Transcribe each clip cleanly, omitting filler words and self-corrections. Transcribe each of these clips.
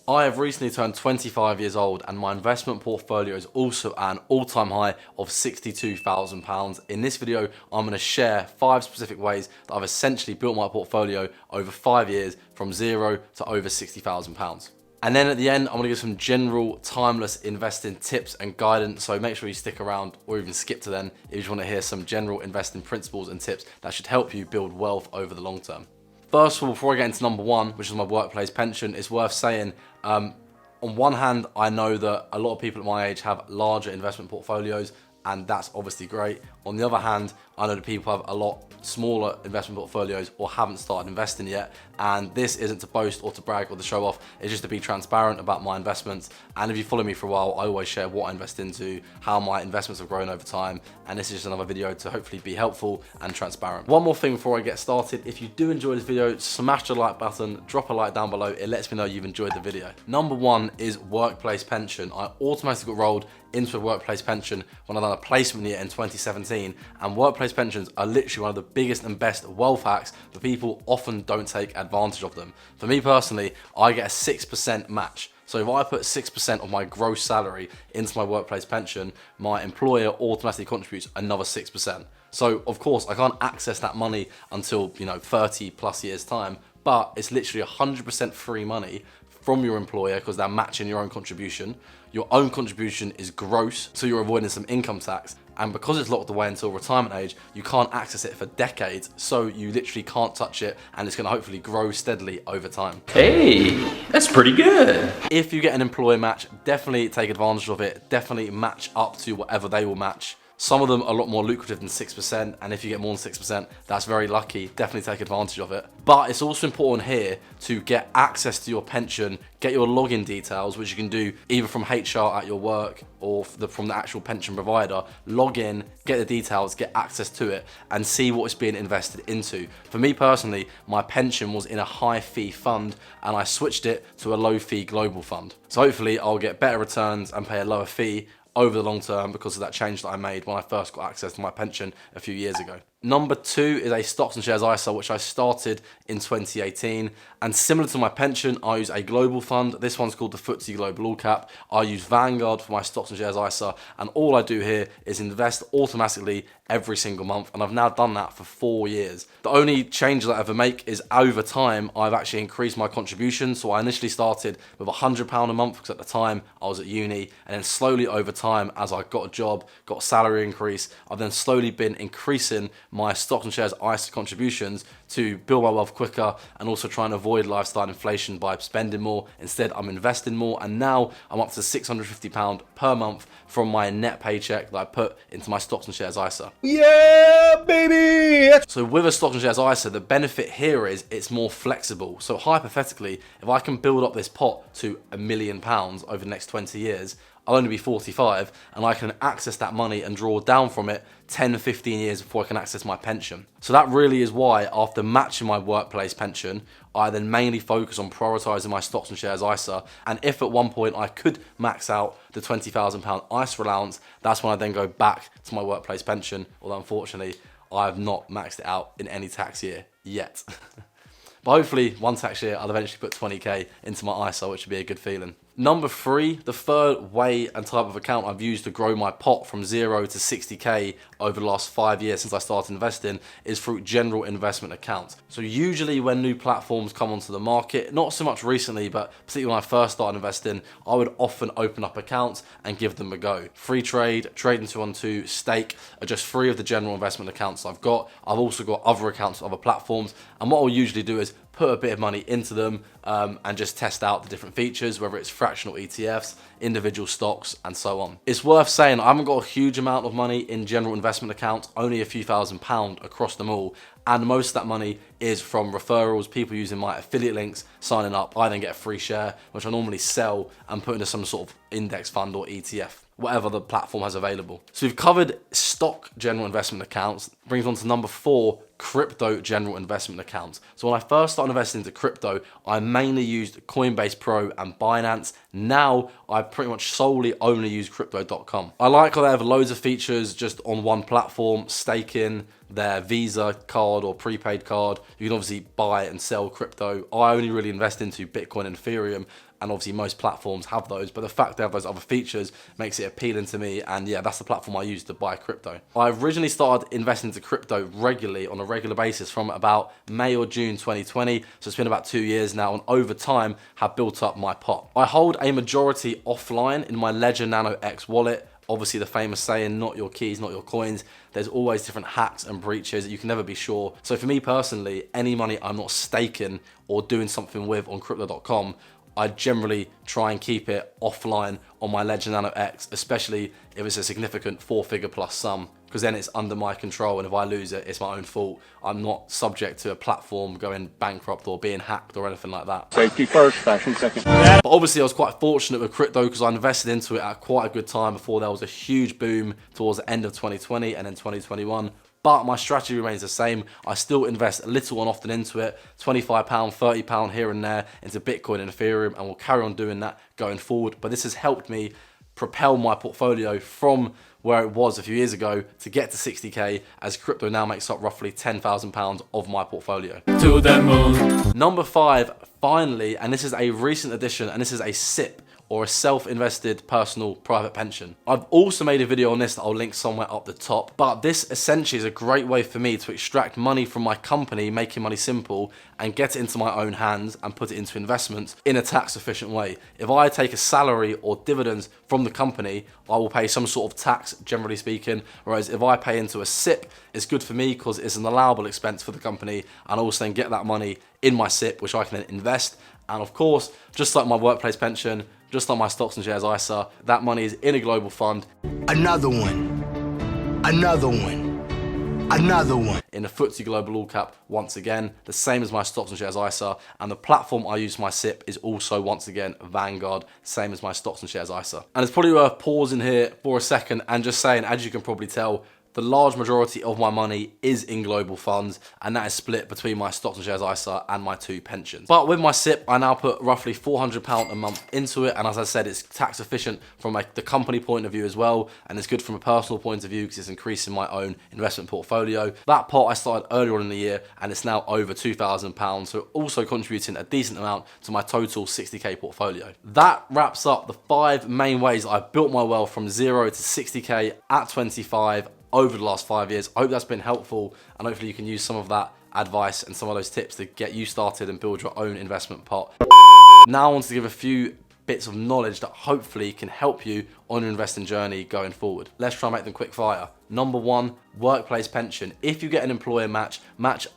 I have recently turned 25 years old and my investment portfolio is also at an all-time high of £62,000. In this video, I'm going to share 5 specific ways that I've essentially built my portfolio over 5 years from zero to over £60,000. And then at the end, I'm going to give some general timeless investing tips and guidance. So make sure you stick around or even skip to then if you just want to hear some general investing principles and tips that should help you build wealth over the long term. First of all, before I get into number one, which is my workplace pension, it's worth saying, on one hand, I know that a lot of people at my age have larger investment portfolios, and that's obviously great. On the other hand, I know that people have a lot smaller investment portfolios or haven't started investing yet. And this isn't to boast or to brag or to show off, it's just to be transparent about my investments. And if you follow me for a while, I always share what I invest into, how my investments have grown over time. And this is just another video to hopefully be helpful and transparent. One more thing before I get started, if you do enjoy this video, smash the like button, drop a like down below, it lets me know you've enjoyed the video. Number one is workplace pension. I automatically got rolled into a workplace pension when I done a placement year in 2017, and workplace pensions are literally one of the biggest and best wealth hacks, but people often don't take advantage of them. For me personally, I get a 6% match. So if I put 6% of my gross salary into my workplace pension, my employer automatically contributes another 6%. So of course I can't access that money until 30 plus years time, but it's literally 100% free money from your employer because they're matching your own contribution. Your own contribution is gross, so you're avoiding some income tax. And because it's locked away until retirement age, you can't access it for decades, so you literally can't touch it, and it's gonna hopefully grow steadily over time. Hey, that's pretty good. If you get an employer match, definitely take advantage of it. Definitely match up to whatever they will match. Some of them are a lot more lucrative than 6%, and if you get more than 6%, that's very lucky. Definitely take advantage of it. But it's also important here to get access to your pension, get your login details, which you can do either from HR at your work or from the actual pension provider. Log in, get the details, get access to it, and see what it's being invested into. For me personally, my pension was in a high fee fund, and I switched it to a low fee global fund. So hopefully I'll get better returns and pay a lower fee over the long term because of that change that I made when I first got access to my pension a few years ago. Number two is a stocks and shares ISA, which I started in 2018. And similar to my pension, I use a global fund. This one's called the FTSE Global All Cap. I use Vanguard for my stocks and shares ISA. And all I do here is invest automatically every single month. And I've now done that for 4 years. The only change that I ever make is over time, I've actually increased my contribution. So I initially started with £100 a month because at the time I was at uni. And then slowly over time, as I got a job, got a salary increase, I've then slowly been increasing my stocks and shares ISA contributions to build my wealth quicker and also try and avoid lifestyle inflation by spending more. Instead, I'm investing more, and now I'm up to £650 per month from my net paycheck that I put into my stocks and shares ISA. Yeah, baby! So with a stocks and shares ISA, the benefit here is it's more flexible. So hypothetically, if I can build up this pot to £1 million over the next 20 years, I'll only be 45 and I can access that money and draw down from it 10, 15 years before I can access my pension. So that really is why after matching my workplace pension, I then mainly focus on prioritizing my stocks and shares ISA. And if at one point I could max out the £20,000 ISA allowance, that's when I then go back to my workplace pension. Although unfortunately, I have not maxed it out in any tax year yet. But hopefully one tax year, I'll eventually put 20k into my ISA, which would be a good feeling. Number three, the third way and type of account I've used to grow my pot from 0 to 60k over the last 5 years since I started investing is through general investment accounts. So usually when new platforms come onto the market, not so much recently, but particularly when I first started investing, I would often open up accounts and give them a go. Free Trade, Trading 212, Stake are just 3 of the general investment accounts I've got. I've also got other accounts on other platforms, and what I'll usually do is put a bit of money into them and just test out the different features, whether it's fractional ETFs, individual stocks, and so on. It's worth saying I haven't got a huge amount of money in general investment accounts, only a few £1,000s across them all. And most of that money is from referrals, people using my affiliate links, signing up. I then get a free share, which I normally sell and put into some sort of index fund or ETF, whatever the platform has available. So we've covered stock general investment accounts. Brings on to number 4, crypto general investment accounts. So when I first started investing into crypto, I mainly used Coinbase Pro and Binance. Now I pretty much solely only use crypto.com. I like how they have loads of features just on one platform, staking, their Visa card or prepaid card. You can obviously buy and sell crypto. I only really invest into Bitcoin and Ethereum. and obviously most platforms have those, but the fact they have those other features makes it appealing to me, and yeah, that's the platform I use to buy crypto. I originally started investing into crypto regularly on a regular basis from about May or June 2020, so it's been about 2 years now, and over time have built up my pot. I hold a majority offline in my Ledger Nano X wallet. Obviously the famous saying, not your keys, not your coins. There's always different hacks and breaches. You can never be sure. So for me personally, any money I'm not staking or doing something with on crypto.com, I generally try and keep it offline on my Ledger Nano X, especially if it's a significant 4-figure plus sum, because then it's under my control, and if I lose it, it's my own fault. I'm not subject to a platform going bankrupt or being hacked or anything like that. Safety first, fashion second. But obviously I was quite fortunate with crypto because I invested into it at quite a good time before there was a huge boom towards the end of 2020 and then 2021. But my strategy remains the same. I still invest little and often into it, £25, £30 here and there into Bitcoin and Ethereum, and will carry on doing that going forward. But this has helped me propel my portfolio from where it was a few years ago to get to 60k, as crypto now makes up roughly £10,000 of my portfolio. To the moon. Number 5, finally, and this is a recent addition, and this is a SIPP, or a self-invested personal private pension. I've also made a video on this that I'll link somewhere up the top, but this essentially is a great way for me to extract money from my company, making money simple, and get it into my own hands and put it into investments in a tax efficient way. If I take a salary or dividends from the company, I will pay some sort of tax, generally speaking, whereas if I pay into a SIPP, it's good for me because it's an allowable expense for the company, and I also then get that money in my SIPP, which I can then invest. And of course, just like my workplace pension, just like my stocks and shares ISA, that money is in a global fund. Another one. Another one. Another one. In a FTSE Global All Cap, once again, the same as my stocks and shares ISA. And the platform I use for my SIPP is also, once again, Vanguard, same as my stocks and shares ISA. And it's probably worth pausing here for a second and just saying, as you can probably tell, the large majority of my money is in global funds, and that is split between my stocks and shares ISA and my 2 pensions. But with my SIPP, I now put roughly £400 a month into it, and as I said, it's tax efficient from the company point of view as well, and it's good from a personal point of view because it's increasing my own investment portfolio. That pot I started earlier on in the year, and it's now over £2,000, so also contributing a decent amount to my total 60k portfolio. That wraps up the 5 main ways that I built my wealth from 0 to 60k at 25 over the last 5 years. I hope that's been helpful, and hopefully you can use some of that advice and some of those tips to get you started and build your own investment pot. Now I want to give a few bits of knowledge that hopefully can help you on your investing journey going forward. Let's try and make them quick fire. Number 1, workplace pension. If you get an employer match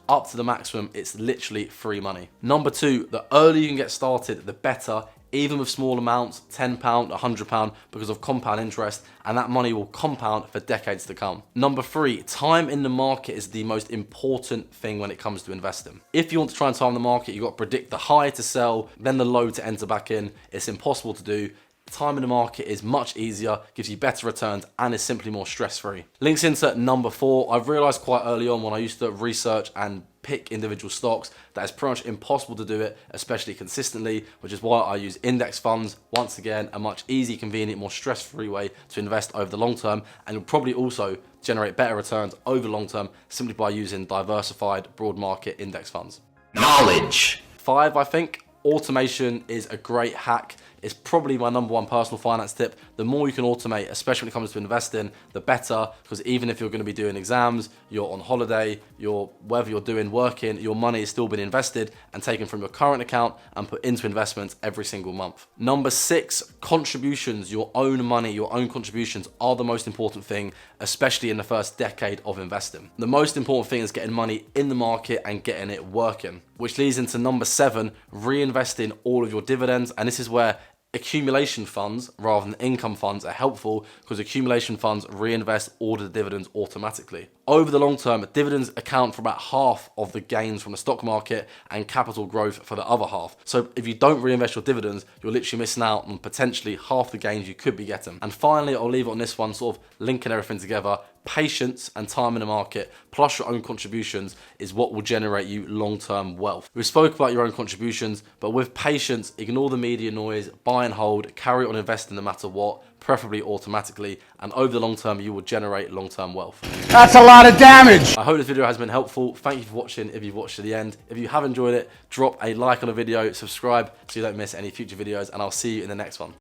up to the maximum, it's literally free money. Number 2, the earlier you can get started, the better. Even with small amounts, £10, £100, because of compound interest, and that money will compound for decades to come. Number 3, time in the market is the most important thing when it comes to investing. If you want to try and time the market, you've got to predict the high to sell, then the low to enter back in. It's impossible to do. Time in the market is much easier, gives you better returns, and is simply more stress-free. Links into number 4. I've realized quite early on when I used to research and pick individual stocks that it's pretty much impossible to do it, especially consistently, which is why I use index funds. Once again, a much easy, convenient, more stress-free way to invest over the long term, and you'll probably also generate better returns over the long term simply by using diversified broad market index funds. Knowledge. 5, I think, automation is a great hack. It's probably my number 1 personal finance tip. The more you can automate, especially when it comes to investing, the better, because even if you're going to be doing exams, you're on holiday, whether you're doing working, your money is still being invested and taken from your current account and put into investments every single month. Number 6, contributions. Your own money, your own contributions are the most important thing, especially in the first decade of investing. The most important thing is getting money in the market and getting it working, which leads into number 7, reinvesting all of your dividends. And this is where accumulation funds rather than income funds are helpful, because accumulation funds reinvest all the dividends automatically. Over the long term, dividends account for about half of the gains from the stock market and capital growth for the other half. So if you don't reinvest your dividends, you're literally missing out on potentially half the gains you could be getting. And finally, I'll leave it on this one, sort of linking everything together. patience and time in the market, plus your own contributions, is what will generate you long-term wealth. We spoke about your own contributions, but with patience, ignore the media noise, buy and hold, carry on investing no matter what, preferably automatically, and over the long term, you will generate long-term wealth. That's a lot of damage. I hope this video has been helpful. Thank you for watching if you've watched to the end. If you have enjoyed it, drop a like on the video, subscribe so you don't miss any future videos, and I'll see you in the next one.